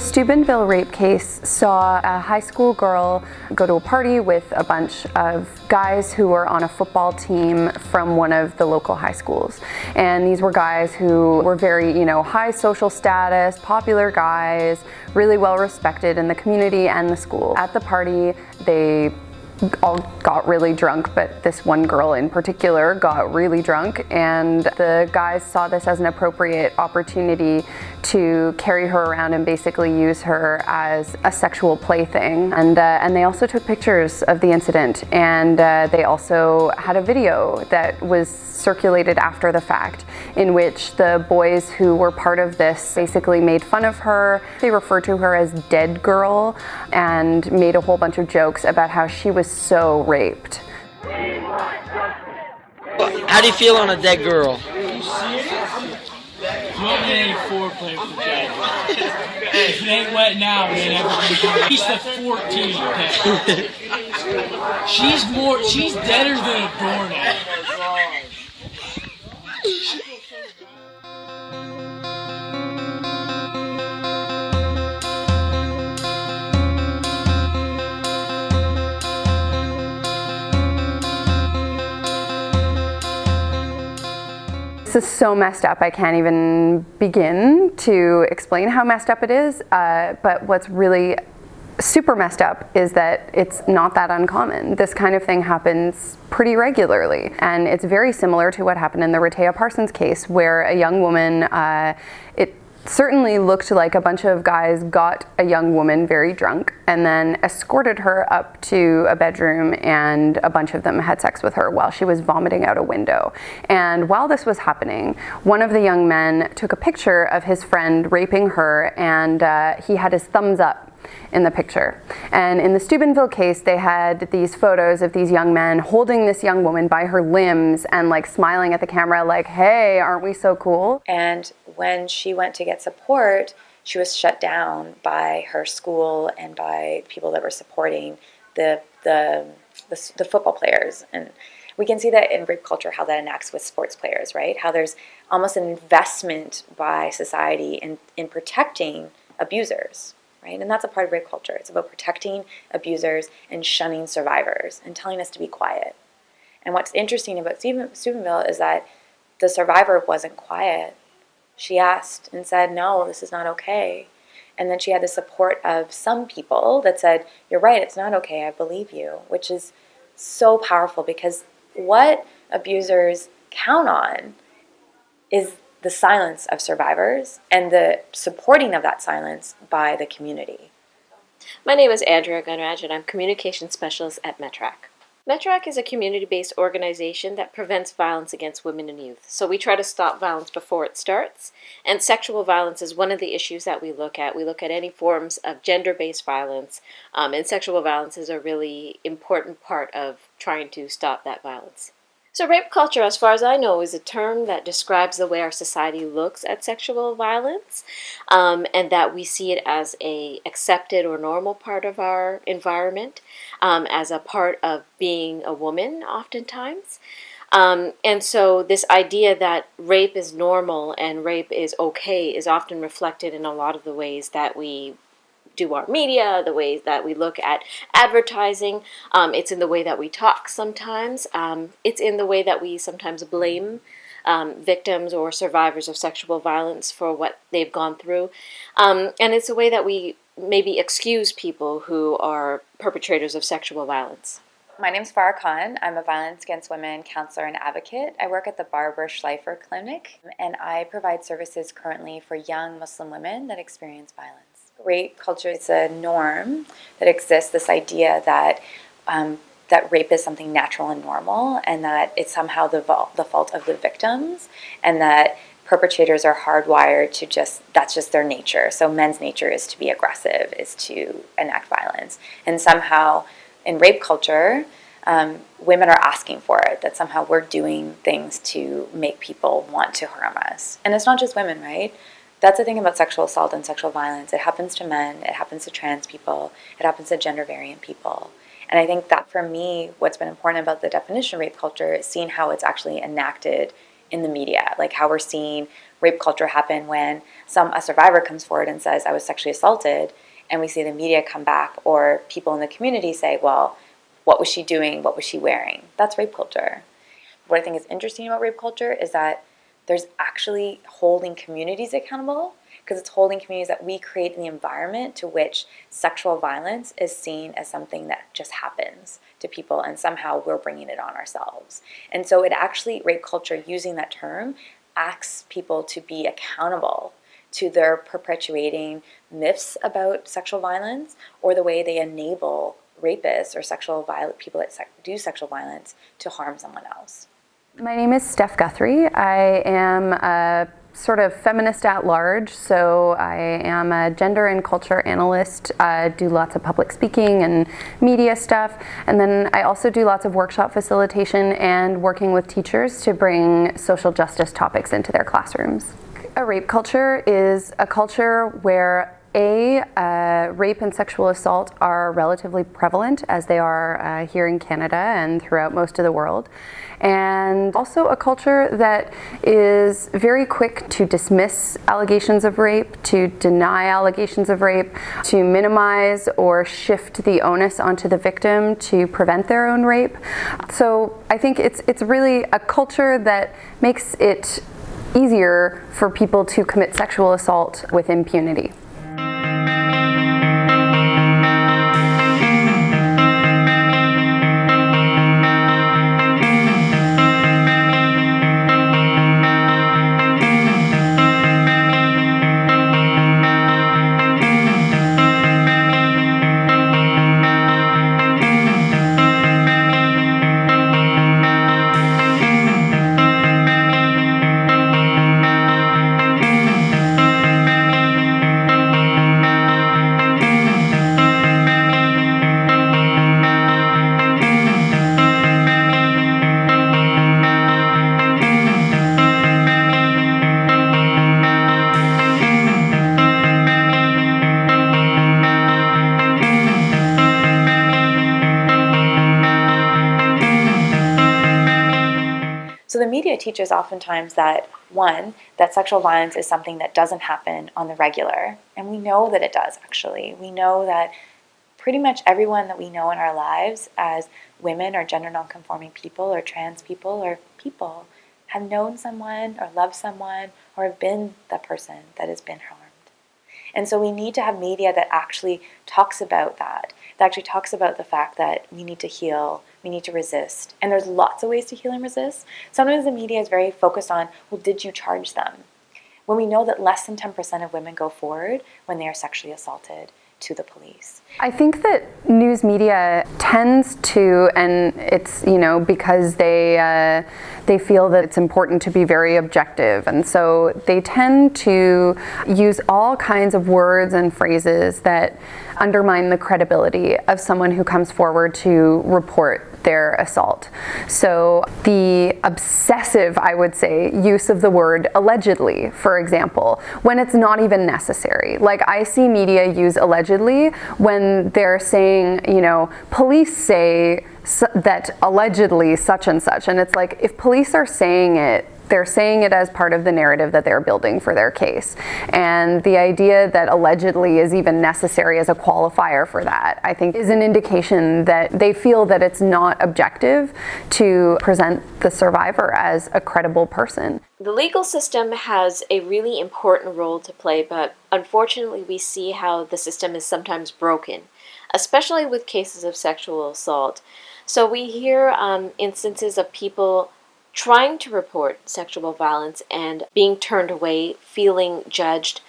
Steubenville rape case saw a high school girl go to a party with a bunch of guys who were on a football team from one of the local high schools. And these were guys who were very, high social status, popular guys, really well respected in the community and the school. At the party, they all got really drunk, but this one girl in particular got really drunk, and the guys saw this as an appropriate opportunity to carry her around and basically use her as a sexual plaything. And they also took pictures of the incident, and they also had a video that was circulated after the fact in which the boys who were part of this basically made fun of her. They referred to her as Dead Girl and made a whole bunch of jokes about how she was so raped. How do you feel on a dead girl? You want me any foreplay for dead? If it ain't wet now, it ain't ever gonna be. She's the 14th dead. She's deader than a doornail. This is so messed up, I can't even begin to explain how messed up it is, but what's really super messed up is that it's not that uncommon. This kind of thing happens pretty regularly, and it's very similar to what happened in the Rehtaeh Parsons case, where a young woman, it certainly looked like a bunch of guys got a young woman very drunk and then escorted her up to a bedroom, and a bunch of them had sex with her while she was vomiting out a window. And while this was happening, one of the young men took a picture of his friend raping her, and he had his thumbs up in the picture. And in the Steubenville case, they had these photos of these young men holding this young woman by her limbs and like smiling at the camera like, hey, aren't we so cool? And when she went to get support, she was shut down by her school and by people that were supporting the football players. And we can see that in rape culture, how that enacts with sports players, right? How there's almost an investment by society in protecting abusers. Right? And that's a part of rape culture. It's about protecting abusers and shunning survivors and telling us to be quiet. And what's interesting about Steubenville is that the survivor wasn't quiet. She asked and said, no, this is not okay. And then she had the support of some people that said, you're right, it's not okay, I believe you, which is so powerful, because what abusers count on is the silence of survivors and the supporting of that silence by the community. My name is Andrea Gunraj, and I'm Communications Specialist at METRAC. METRAC is a community-based organization that prevents violence against women and youth. So we try to stop violence before it starts, and sexual violence is one of the issues that we look at. We look at any forms of gender-based violence, and sexual violence is a really important part of trying to stop that violence. So rape culture, as far as I know, is a term that describes the way our society looks at sexual violence, and that we see it as a accepted or normal part of our environment, as a part of being a woman oftentimes. And so this idea that rape is normal and rape is okay is often reflected in a lot of the ways that we do our media, the ways that we look at advertising. It's in the way that we talk sometimes. It's in the way that we sometimes blame victims or survivors of sexual violence for what they've gone through. And it's a way that we maybe excuse people who are perpetrators of sexual violence. My name's Farah Khan. I'm a violence against women counselor and advocate. I work at the Barbara Schleifer Clinic, and I provide services currently for young Muslim women that experience violence. Rape culture is a norm that exists, this idea that that rape is something natural and normal, and that it's somehow the fault of the victims, and that perpetrators are hardwired to that's just their nature. So men's nature is to be aggressive, is to enact violence. And somehow in rape culture, women are asking for it, that somehow we're doing things to make people want to harm us. And it's not just women, right? That's the thing about sexual assault and sexual violence. It happens to men, it happens to trans people, it happens to gender variant people. And I think that for me, what's been important about the definition of rape culture is seeing how it's actually enacted in the media, like how we're seeing rape culture happen when a survivor comes forward and says, I was sexually assaulted, and we see the media come back or people in the community say, well, what was she doing? What was she wearing? That's rape culture. What I think is interesting about rape culture is that there's actually holding communities accountable, because it's holding communities that we create in the environment to which sexual violence is seen as something that just happens to people, and somehow we're bringing it on ourselves. And so it actually, rape culture, using that term, asks people to be accountable to their perpetuating myths about sexual violence, or the way they enable rapists or people that do sexual violence to harm someone else. My name is Steph Guthrie. I am a sort of feminist at large, so I am a gender and culture analyst, do lots of public speaking and media stuff, and then I also do lots of workshop facilitation and working with teachers to bring social justice topics into their classrooms. A rape culture is a culture where rape and sexual assault are relatively prevalent, as they are here in Canada and throughout most of the world. And also a culture that is very quick to dismiss allegations of rape, to deny allegations of rape, to minimize or shift the onus onto the victim to prevent their own rape. So I think it's really a culture that makes it easier for people to commit sexual assault with impunity. So the media teaches oftentimes that, one, that sexual violence is something that doesn't happen on the regular. And we know that it does, actually. We know that pretty much everyone that we know in our lives as women or gender nonconforming people or trans people or people have known someone or loved someone or have been the person that has been harmed. And so we need to have media that actually talks about that actually talks about the fact that we need to heal, we need to resist. And there's lots of ways to heal and resist. Sometimes the media is very focused on, well, did you charge them? When we know that less than 10% of women go forward when they are sexually assaulted to the police. I think that news media tends to, and it's, because they feel that it's important to be very objective, and so they tend to use all kinds of words and phrases that undermine the credibility of someone who comes forward to report their assault. So the obsessive, I would say, use of the word allegedly, for example, when it's not even necessary. Like, I see media use allegedly when they're saying, police say that allegedly such and such. And it's like, if police are saying it, they're saying it as part of the narrative that they're building for their case. And the idea that allegedly is even necessary as a qualifier for that, I think, is an indication that they feel that it's not objective to present the survivor as a credible person. The legal system has a really important role to play, but unfortunately we see how the system is sometimes broken, especially with cases of sexual assault. So we hear instances of people trying to report sexual violence and being turned away, feeling judged,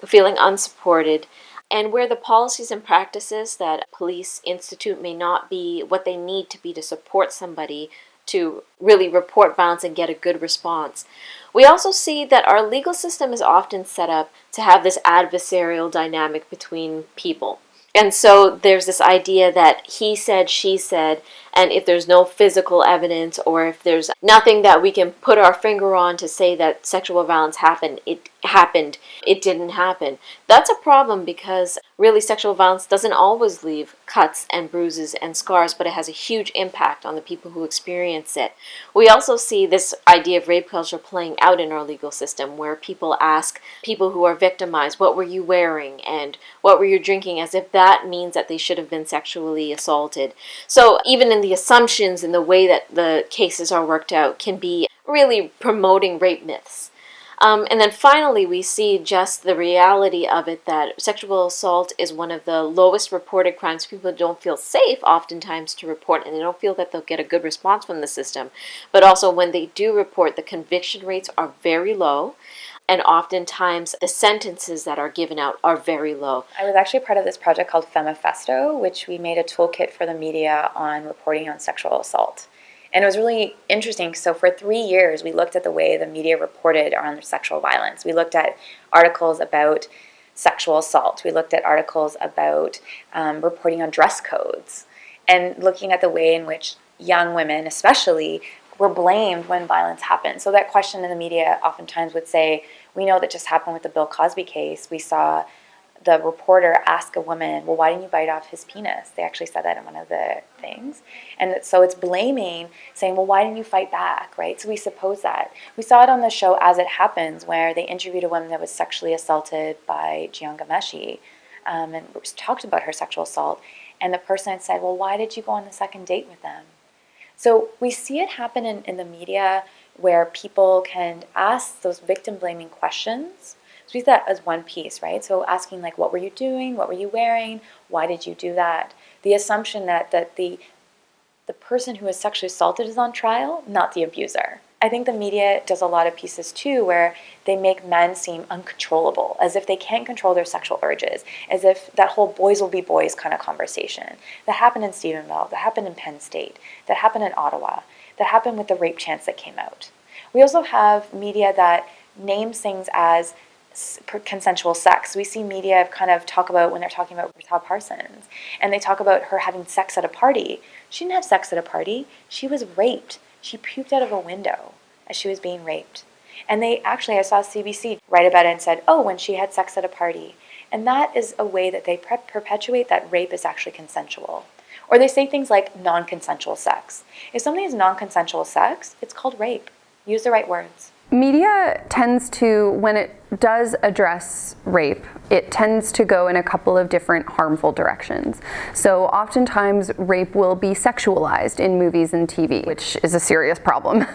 feeling unsupported, and where the policies and practices that police institute may not be what they need to be to support somebody to really report violence and get a good response. We also see that our legal system is often set up to have this adversarial dynamic between people. And so there's this idea that he said, she said, And if there's no physical evidence, or if there's nothing that we can put our finger on to say that sexual violence happened, it didn't happen. That's a problem, because really sexual violence doesn't always leave cuts and bruises and scars, but it has a huge impact on the people who experience it. We also see this idea of rape culture playing out in our legal system, where people ask people who are victimized, what were you wearing and what were you drinking, as if that means that they should have been sexually assaulted. So even in the assumptions and the way that the cases are worked out can be really promoting rape myths. And then finally, we see just the reality of it, that sexual assault is one of the lowest reported crimes. People don't feel safe oftentimes to report, and they don't feel that they'll get a good response from the system. But also when they do report, the conviction rates are very low, and oftentimes the sentences that are given out are very low. I was actually part of this project called Femifesto, which we made a toolkit for the media on reporting on sexual assault. And it was really interesting. So for 3 years, we looked at the way the media reported on sexual violence. We looked at articles about sexual assault. We looked at articles about reporting on dress codes, and looking at the way in which young women especially were blamed when violence happened. So that question in the media oftentimes would say, we know that just happened with the Bill Cosby case. We saw the reporter ask a woman, well, why didn't you bite off his penis? They actually said that in one of the things. And so it's blaming, saying, well, why didn't you fight back, right? So we suppose that. We saw it on the show As It Happens, where they interviewed a woman that was sexually assaulted by Jian Ghomeshi, and talked about her sexual assault. And the person had said, well, why did you go on the second date with them? So we see it happen in the media, where people can ask those victim-blaming questions. So we see that as one piece, right? So asking, like, what were you doing? What were you wearing? Why did you do that? The assumption that the person who is sexually assaulted is on trial, not the abuser. I think the media does a lot of pieces too, where they make men seem uncontrollable, as if they can't control their sexual urges, as if that whole boys will be boys kind of conversation that happened in Stephenville, that happened in Penn State, that happened in Ottawa, that happened with the rape chants that came out. We also have media that names things as consensual sex. We see media kind of talk about, when they're talking about Rita Parsons, and they talk about her having sex at a party. She didn't have sex at a party. She was raped. She puked out of a window as she was being raped. And they actually, I saw CBC write about it and said, oh, when she had sex at a party. And that is a way that they perpetuate that rape is actually consensual. Or they say things like non-consensual sex. If something is non-consensual sex, it's called rape. Use the right words. Media tends to, when it does address rape, it tends to go in a couple of different harmful directions. So oftentimes rape will be sexualized in movies and TV, which is a serious problem.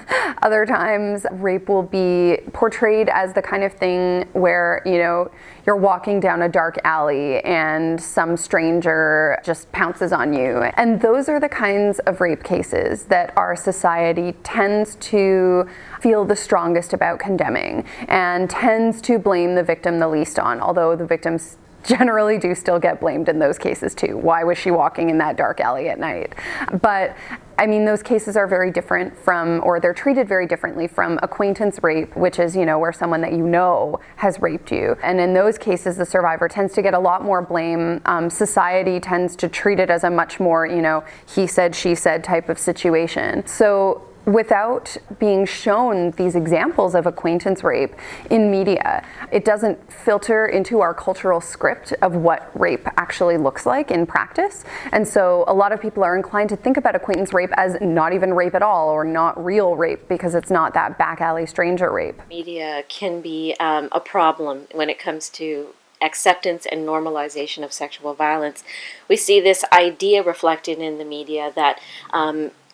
Other times rape will be portrayed as the kind of thing where, you know, you're walking down a dark alley and some stranger just pounces on you. And those are the kinds of rape cases that our society tends to feel the strongest about condemning, and tends to blame the victim the least on, although the victims generally do still get blamed in those cases too. Why was she walking in that dark alley at night? But I mean, those cases are very different from, or they're treated very differently from acquaintance rape, which is, you know, where someone that you know has raped you. And in those cases, the survivor tends to get a lot more blame. Society tends to treat it as a much more, you know, he said, she said type of situation. So without being shown these examples of acquaintance rape in media, it doesn't filter into our cultural script of what rape actually looks like in practice. And so a lot of people are inclined to think about acquaintance rape as not even rape at all, or not real rape, because it's not that back alley stranger rape. Media can be a problem when it comes to acceptance and normalization of sexual violence. We see this idea reflected in the media that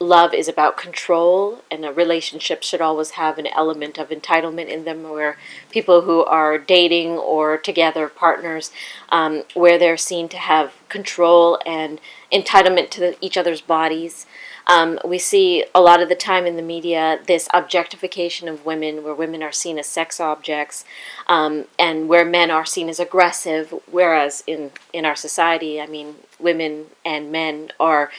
love is about control, and a relationship should always have an element of entitlement in them, where people who are dating or together partners, where they're seen to have control and entitlement to each other's bodies. We see a lot of the time in the media this objectification of women, where women are seen as sex objects, and where men are seen as aggressive, whereas in our society, I mean, women and men are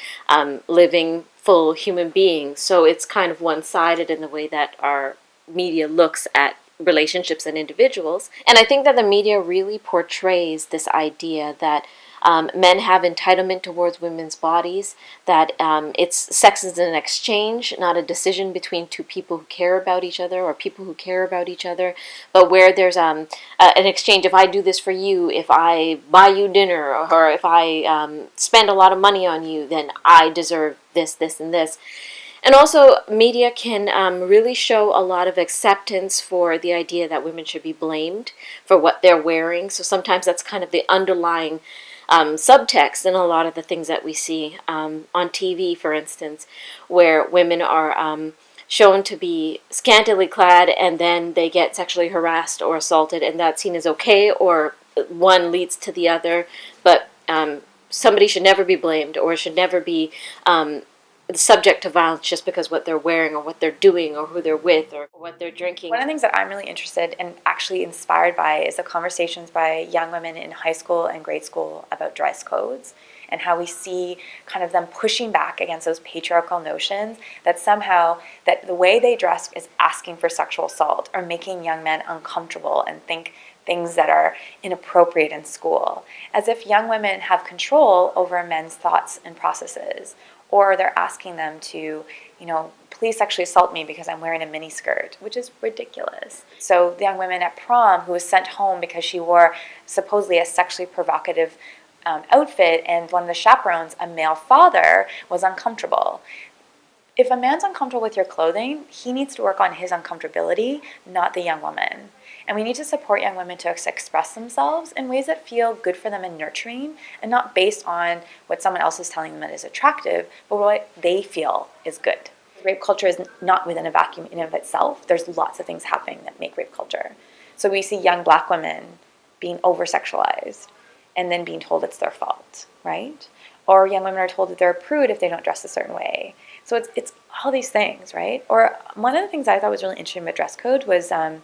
living full human beings. So it's kind of one-sided in the way that our media looks at relationships and individuals. And I think that the media really portrays this idea that Men have entitlement towards women's bodies, that sex is an exchange, not a decision between two people who care about each other or people who care about each other, but where there's an exchange. If I do this for you, if I buy you dinner, or if I spend a lot of money on you, then I deserve this, this, and this. And also, media can really show a lot of acceptance for the idea that women should be blamed for what they're wearing. So sometimes that's kind of the underlying subtext in a lot of the things that we see on TV, for instance, where women are shown to be scantily clad and then they get sexually harassed or assaulted, and that's seen as okay, or one leads to the other. But somebody should never be blamed or should never be subject to violence just because what they're wearing or what they're doing or who they're with or what they're drinking. One of the things that I'm really interested and actually inspired by is the conversations by young women in high school and grade school about dress codes, and how we see kind of them pushing back against those patriarchal notions that somehow that the way they dress is asking for sexual assault or making young men uncomfortable and think things that are inappropriate in school, as if young women have control over men's thoughts and processes, or they're asking them to, please sexually assault me because I'm wearing a mini skirt, which is ridiculous. So the young woman at prom who was sent home because she wore supposedly a sexually provocative outfit, and one of the chaperones, a male father, was uncomfortable. If a man's uncomfortable with your clothing, he needs to work on his uncomfortability, not the young woman. And we need to support young women to express themselves in ways that feel good for them and nurturing, and not based on what someone else is telling them that is attractive, but what they feel is good. Rape culture is not within a vacuum in and of itself. There's lots of things happening that make rape culture. So we see young black women being over-sexualized and then being told it's their fault, right? Or young women are told that they're a prude if they don't dress a certain way. So it's all these things, right? Or one of the things I thought was really interesting about dress code was I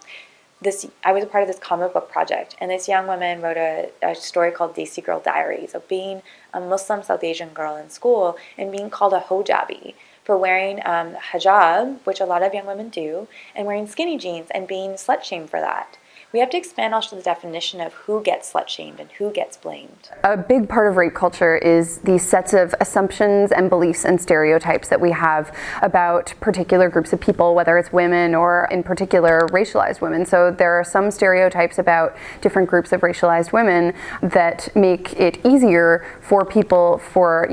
was a part of this comic book project, and this young woman wrote a story called Desi Girl Diaries of being a Muslim South Asian girl in school and being called a hojabi for wearing hijab, which a lot of young women do, and wearing skinny jeans and being slut-shamed for that. We have to expand also the definition of who gets slut-shamed and who gets blamed. A big part of rape culture is these sets of assumptions and beliefs and stereotypes that we have about particular groups of people, whether it's women or in particular racialized women. So there are some stereotypes about different groups of racialized women that make it easier for people, for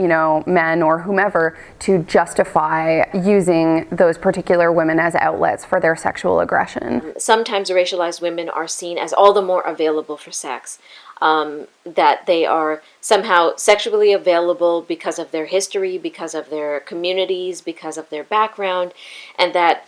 men or whomever, to justify using those particular women as outlets for their sexual aggression. Sometimes racialized women are seen as all the more available for sex, that they are somehow sexually available because of their history, because of their communities, because of their background, and that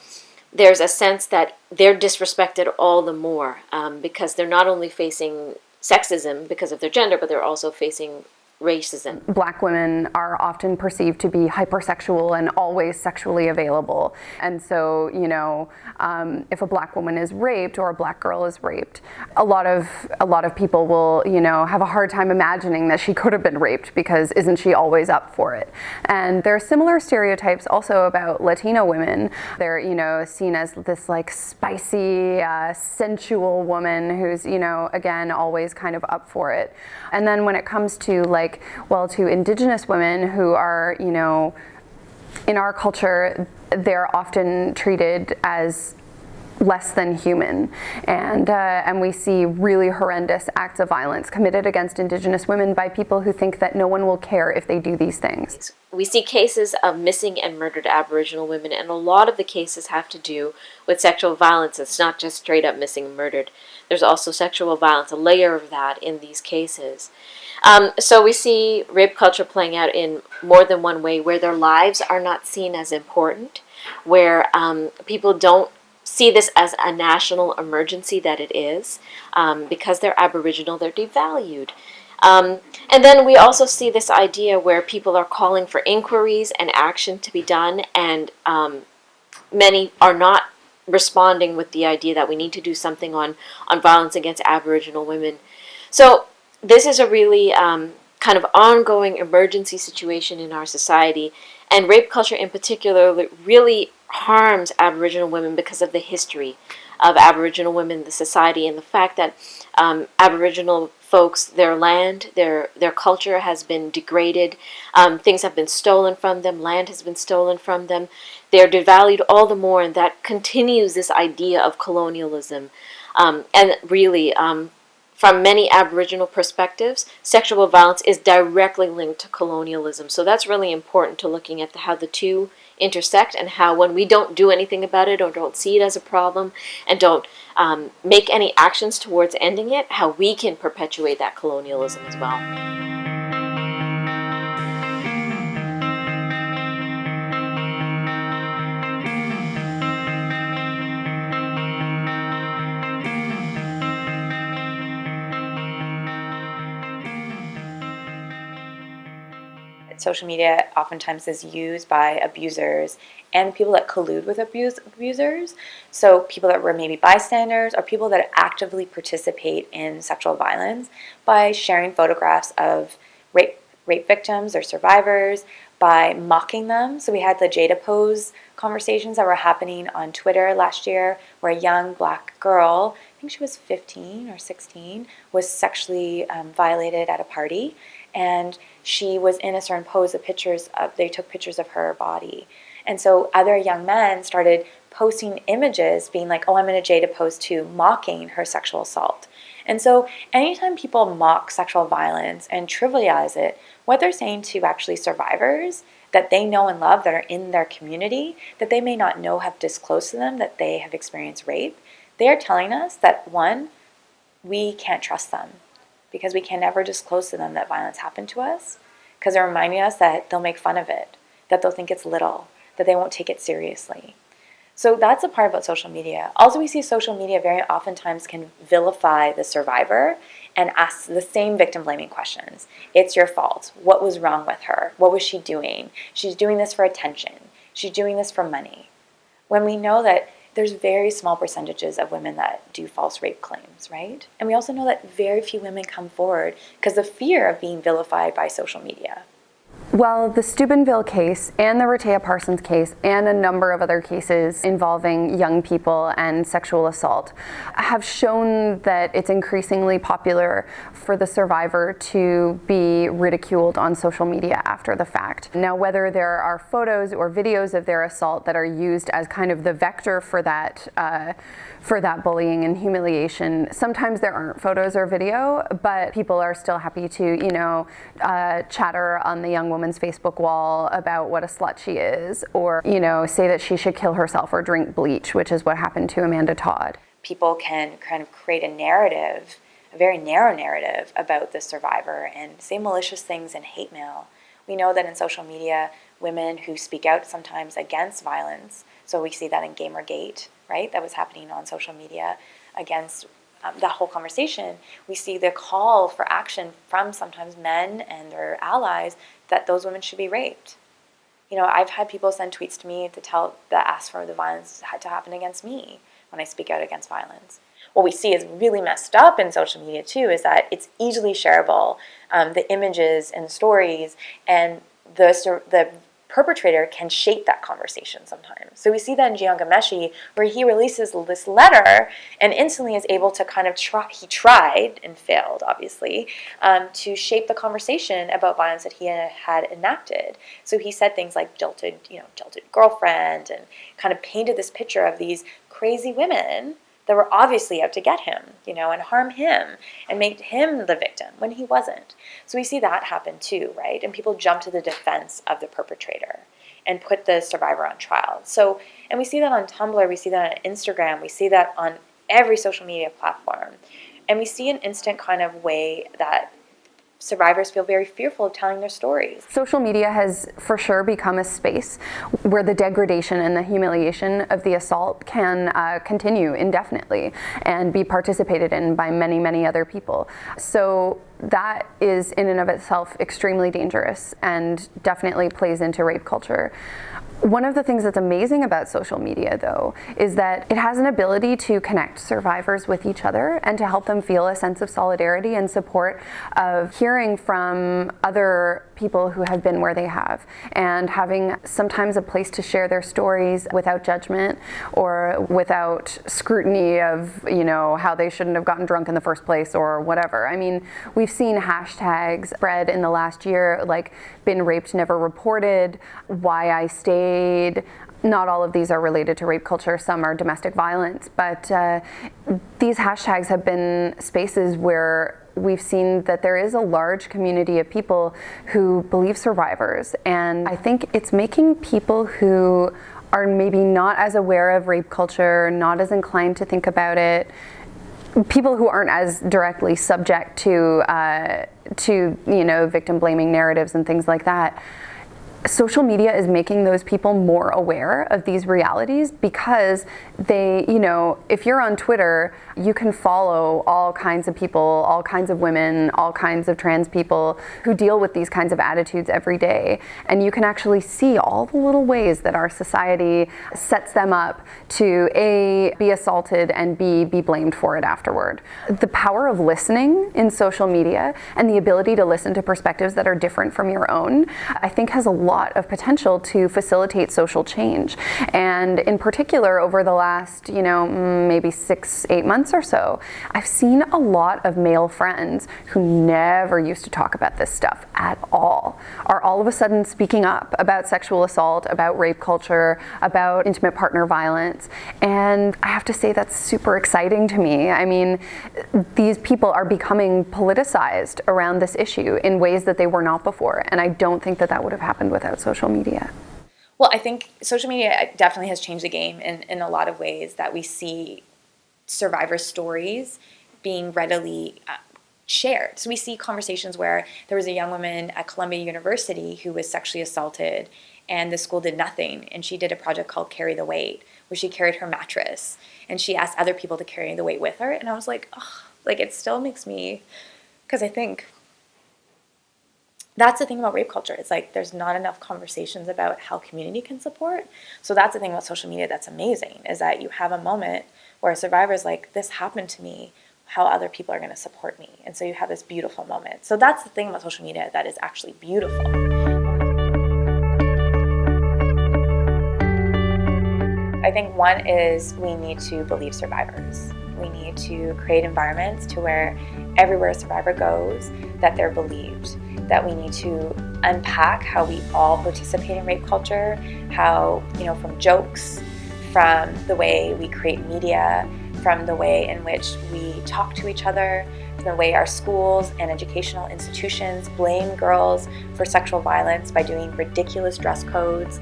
there's a sense that they're disrespected all the more because they're not only facing sexism because of their gender, but they're also facing racism. Black women are often perceived to be hypersexual and always sexually available. And so, if a black woman is raped or a black girl is raped, a lot of people will, have a hard time imagining that she could have been raped because isn't she always up for it? And there are similar stereotypes also about Latino women. They're, seen as this like spicy, sensual woman who's, again, always kind of up for it. And then when it comes to to indigenous women who are, in our culture, they're often treated as less than human, and we see really horrendous acts of violence committed against Indigenous women by people who think that no one will care if they do these things. We see cases of missing and murdered Aboriginal women, and a lot of the cases have to do with sexual violence. It's not just straight up missing and murdered. There's also sexual violence, a layer of that in these cases. So we see rape culture playing out in more than one way, where their lives are not seen as important, where people don't see this as a national emergency that it is. Because they're Aboriginal, they're devalued. And then we also see this idea where people are calling for inquiries and action to be done, and many are not responding with the idea that we need to do something on violence against Aboriginal women. So this is a really kind of ongoing emergency situation in our society, and rape culture in particular really harms Aboriginal women because of the history of Aboriginal women in the society, and the fact that Aboriginal folks, their land, their culture has been degraded, things have been stolen from them, land has been stolen from them, they're devalued all the more, and that continues this idea of colonialism. And really, from many Aboriginal perspectives, sexual violence is directly linked to colonialism. So that's really important to looking at how the two intersect, and how when we don't do anything about it or don't see it as a problem and don't make any actions towards ending it, how we can perpetuate that colonialism as well. Social media oftentimes is used by abusers and people that collude with abusers. So people that were maybe bystanders or people that actively participate in sexual violence by sharing photographs of rape victims or survivors, by mocking them. So we had the Jada Pose conversations that were happening on Twitter last year, where a young black girl, I think she was 15 or 16, was sexually violated at a party. And she was in a certain pose. They took pictures of her body. And so other young men started posting images being like, oh, I'm in a Jada pose too, mocking her sexual assault. And so anytime people mock sexual violence and trivialize it, what they're saying to actually survivors that they know and love that are in their community, that they may not know have disclosed to them that they have experienced rape, they are telling us that, one, we can't trust them, because we can never disclose to them that violence happened to us, because they're reminding us that they'll make fun of it, that they'll think it's little, that they won't take it seriously. So that's a part about social media. Also, we see social media very oftentimes can vilify the survivor and ask the same victim blaming questions. It's your fault. What was wrong with her? What was she doing? She's doing this for attention. She's doing this for money. When we know that there's very small percentages of women that do false rape claims, right? And we also know that very few women come forward because of fear of being vilified by social media. Well, the Steubenville case and the Rehtaeh Parsons case and a number of other cases involving young people and sexual assault have shown that it's increasingly popular for the survivor to be ridiculed on social media after the fact. Now, whether there are photos or videos of their assault that are used as kind of the vector for that bullying and humiliation, sometimes there aren't photos or video, but people are still happy to, chatter on the young woman's Facebook wall about what a slut she is, or, say that she should kill herself or drink bleach, which is what happened to Amanda Todd. People can kind of create a narrative, a very narrow narrative about the survivor and say malicious things and hate mail. We know that in social media, women who speak out sometimes against violence, so we see that in Gamergate, right? That was happening on social media against that whole conversation. We see the call for action from sometimes men and their allies that those women should be raped. I've had people send tweets to me that ask for the violence to happen against me when I speak out against violence. What we see is really messed up in social media too is that it's easily shareable, the images and stories, and the perpetrator can shape that conversation sometimes. So we see that in Giangameshi, where he releases this letter and instantly is able to kind of he tried and failed, obviously, to shape the conversation about violence that he had enacted. So he said things like jilted girlfriend, and kind of painted this picture of these crazy women that were obviously out to get him, and harm him and make him the victim when he wasn't. So we see that happen too, right? And people jump to the defense of the perpetrator and put the survivor on trial. So, and we see that on Tumblr, we see that on Instagram, we see that on every social media platform. And we see an instant kind of way that survivors feel very fearful of telling their stories. Social media has for sure become a space where the degradation and the humiliation of the assault can continue indefinitely and be participated in by many, many other people. So that is in and of itself extremely dangerous and definitely plays into rape culture. One of the things that's amazing about social media, though, is that it has an ability to connect survivors with each other and to help them feel a sense of solidarity and support of hearing from other people who have been where they have, and having sometimes a place to share their stories without judgment or without scrutiny of, how they shouldn't have gotten drunk in the first place or whatever. I mean, we've seen hashtags spread in the last year, like been raped, never reported, why I stayed. Not all of these are related to rape culture, some are domestic violence, but these hashtags have been spaces where we've seen that there is a large community of people who believe survivors, and I think it's making people who are maybe not as aware of rape culture, not as inclined to think about it, people who aren't as directly subject to victim blaming narratives and things like that. Social media is making those people more aware of these realities because they, if you're on Twitter, you can follow all kinds of people, all kinds of women, all kinds of trans people who deal with these kinds of attitudes every day. And you can actually see all the little ways that our society sets them up to A, be assaulted, and B, be blamed for it afterward. The power of listening in social media and the ability to listen to perspectives that are different from your own, I think has a lot of potential to facilitate social change. And in particular, over the last, maybe 6-8 months or so, I've seen a lot of male friends who never used to talk about this stuff at all are all of a sudden speaking up about sexual assault, about rape culture, about intimate partner violence. And I have to say that's super exciting to me. I mean, these people are becoming politicized around this issue in ways that they were not before. And I don't think that would have happened without social media. Well, I think social media definitely has changed the game in a lot of ways, that we see survivor stories being readily shared. So we see conversations where there was a young woman at Columbia University who was sexually assaulted and the school did nothing, and she did a project called Carry the Weight, where she carried her mattress and she asked other people to carry the weight with her. And I was like, oh, it still makes me, because I think that's the thing about rape culture. It's like there's not enough conversations about how community can support. So that's the thing about social media that's amazing, is that you have a moment where a survivor is like, this happened to me, how other people are going to support me. And so you have this beautiful moment. So that's the thing about social media that is actually beautiful. I think one is we need to believe survivors. We need to create environments to where everywhere a survivor goes, that they're believed. That we need to unpack how we all participate in rape culture, how, from jokes, from the way we create media, from the way in which we talk to each other, from the way our schools and educational institutions blame girls for sexual violence by doing ridiculous dress codes,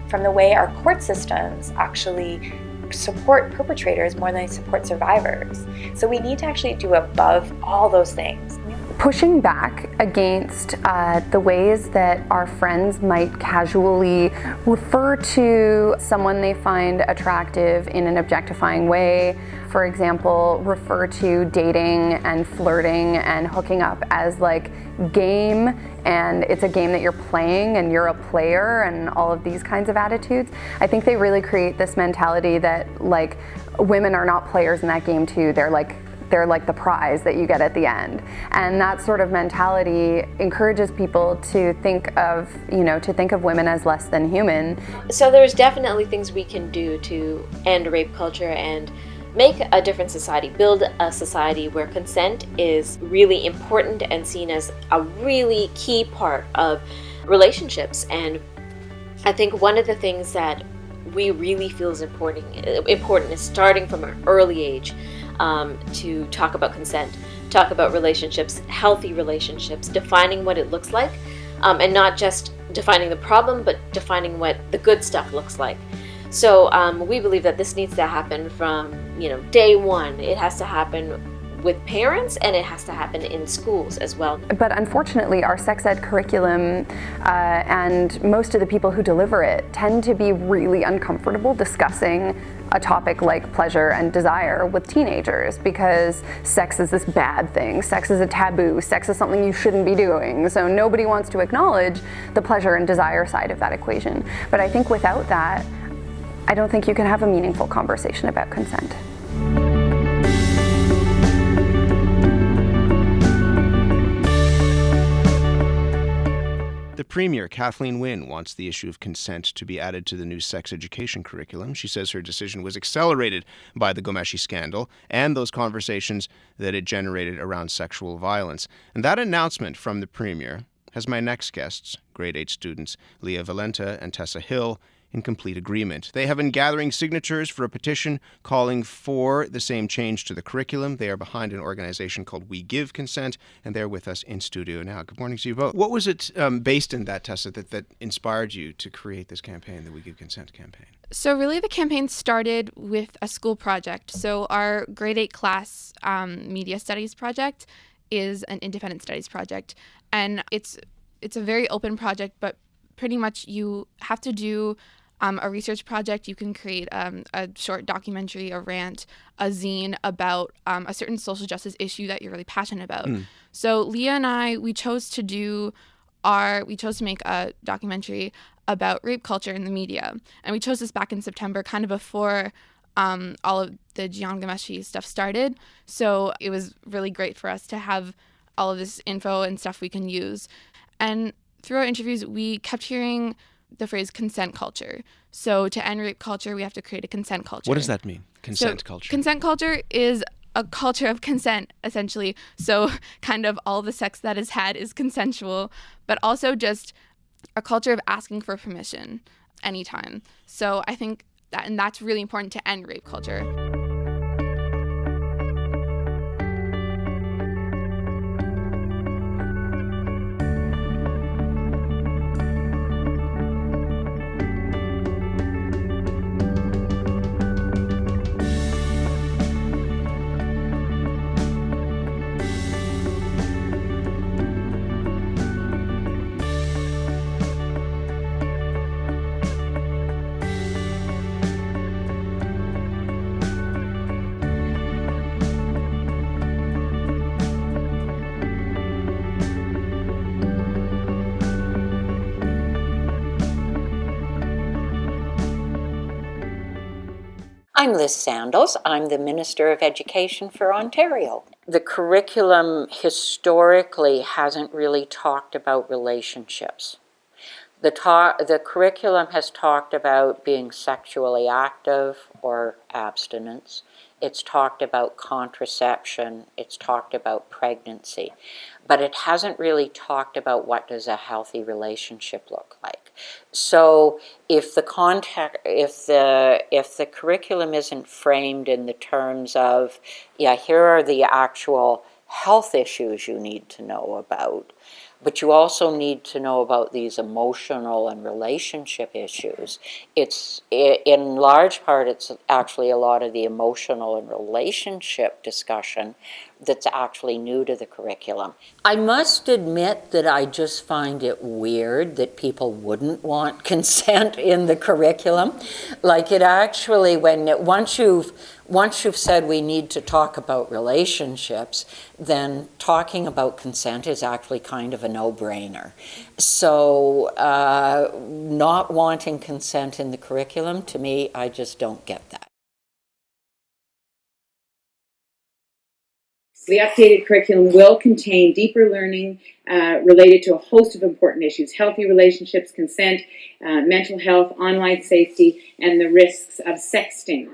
from the way our court systems actually support perpetrators more than they support survivors. So we need to actually do above all those things. Pushing back against the ways that our friends might casually refer to someone they find attractive in an objectifying way. For example, refer to dating and flirting and hooking up as like game, and it's a game that you're playing and you're a player, and all of these kinds of attitudes. I think they really create this mentality that like women are not players in that game too. They're like the prize that you get at the end. And that sort of mentality encourages people to think of women as less than human. So there's definitely things we can do to end rape culture and make a different society, build a society where consent is really important and seen as a really key part of relationships. And I think one of the things that we really feel is important is starting from an early age to talk about consent, talk about relationships, healthy relationships, defining what it looks like, and not just defining the problem, but defining what the good stuff looks like. So we believe that this needs to happen from day one. It has to happen with parents, and it has to happen in schools as well. But unfortunately, our sex ed curriculum and most of the people who deliver it tend to be really uncomfortable discussing a topic like pleasure and desire with teenagers, because sex is this bad thing. Sex is a taboo. Sex is something you shouldn't be doing. So nobody wants to acknowledge the pleasure and desire side of that equation. But I think without that, I don't think you can have a meaningful conversation about consent. The Premier, Kathleen Wynne, wants the issue of consent to be added to the new sex education curriculum. She says her decision was accelerated by the Ghomeshi scandal and those conversations that it generated around sexual violence. And that announcement from the Premier has my next guests, grade 8 students Leah Valente and Tessa Hill, in complete agreement. They have been gathering signatures for a petition calling for the same change to the curriculum. They are behind an organization called We Give Consent, and they're with us in studio now. Good morning to you both. What was it based in that, Tessa, that inspired you to create this campaign, the We Give Consent campaign? So really the campaign started with a school project. So our grade 8 class media studies project is an independent studies project. And it's a very open project, but pretty much you have to do a research project. You can create a short documentary, a rant, a zine about a certain social justice issue that you're really passionate about. So Leah and I, we chose to make a documentary about rape culture in the media. And we chose this back in September, kind of before all of the Gian Ghomeshi stuff started. So it was really great for us to have all of this info and stuff we can use. And through our interviews, we kept hearing the phrase consent culture. So to end rape culture, we have to create a consent culture. What does that mean, consent culture? Consent culture is a culture of consent, essentially. So kind of all the sex that is had is consensual, but also just a culture of asking for permission anytime. So I think that's really important to end rape culture. I'm Liz Sandals. I'm the Minister of Education for Ontario. The curriculum historically hasn't really talked about relationships. The curriculum has talked about being sexually active or abstinence. It's talked about contraception. It's talked about pregnancy. But it hasn't really talked about what does a healthy relationship look like. So if the curriculum isn't framed in the terms of, here are the actual health issues you need to know about, but you also need to know about these emotional and relationship issues. In large part, it's actually a lot of the emotional and relationship discussion that's actually new to the curriculum. I must admit that I just find it weird that people wouldn't want consent in the curriculum. Like it actually, once you've said we need to talk about relationships, then talking about consent is actually kind of a no-brainer. So not wanting consent in the curriculum, to me, I just don't get that. The updated curriculum will contain deeper learning related to a host of important issues: healthy relationships, consent, mental health, online safety, and the risks of sexting.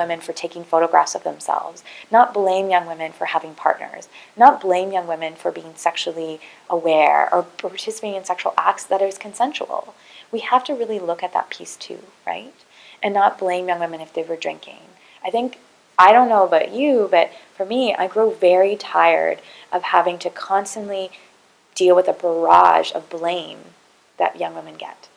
women for taking photographs of themselves, not blame young women for having partners, not blame young women for being sexually aware or participating in sexual acts that is consensual. We have to really look at that piece too, right? And not blame young women if they were drinking. I don't know about you, but for me, I grow very tired of having to constantly deal with a barrage of blame that young women get.